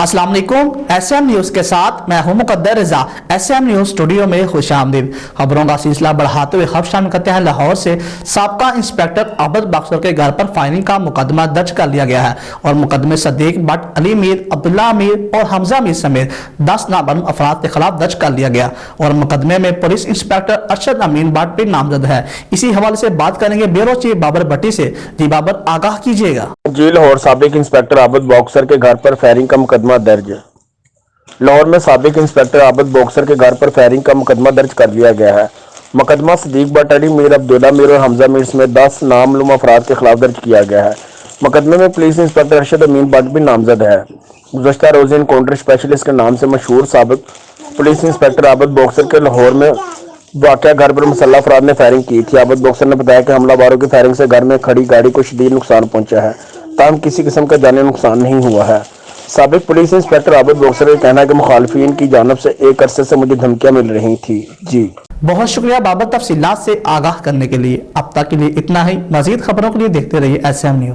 अस्सलाम वालेकुम। SM news के साथ मैं हूं मुकद्दर रजा। SM न्यूज स्टूडियो में खुशामदीद। खबरों का सिलसिला बढ़ाते हुए खबर शामिल करते हैं। लाहौर से साबका इंस्पेक्टर आबिद बॉक्सर के घर पर फायरिंग का मुकदमा दर्ज कर लिया गया है और मुकदमे सदीक भट्ट, अली मीर, अब्दुल्ला मीर और हमजा मीर समेत 10 नामजद अफराद के खिलाफ दर्ज कर लिया गया और मुकदमे में पुलिस इंस्पेक्टर अरशद अमीन भट्ट भी नामजद है। इसी हवाले से बात करेंगे ब्यूरो चीफ बाबर भट्टी से। जी बाबर, आगाह कीजिएगा। जी, लाहौर साबिक इंस्पेक्टर आबिद बॉक्सर के घर पर फायरिंग का मुकदमा दर्ज। लाहौर में साबिक इंस्पेक्टर आबिद बॉक्सर के घर पर फायरिंग का मुकदमा दर्ज कर लिया गया है। मुकदमा सदीक भट्ट, अली मीर, अब्दुल्ला मीर और हमजा मीर समेत 10 नामालूम अफराद के खिलाफ दर्ज किया गया है। मुकदमे में पुलिस इंस्पेक्टर अरशद अमीन भट्ट भी नामजद है। गुज़श्ता रोज़ एनकाउंटर स्पेशलिस्ट के नाम से मशहूर साबिक पुलिस इंस्पेक्टर आबिद बॉक्सर के लाहौर में वाक़या घर पर मुसल्लह अफराद ने फायरिंग की थी। आबिद बॉक्सर ने बताया कि हमलावरों की फायरिंग से घर में खड़ी गाड़ी को शदीद नुकसान पहुंचा है, ताहम किसी किस्म का जानी नुकसान नहीं हुआ है। साबिक पुलिस इंस्पेक्टर आबिद बॉक्सर का कहना है कि मुखालिफिन की जानब से एक अरसे से मुझे धमकियां मिल रही थी। जी, बहुत शुक्रिया बाबर तफसीलात से आगाह करने के लिए। अब तक के लिए इतना ही। मजीद खबरों के लिए देखते रहिए SM न्यूज।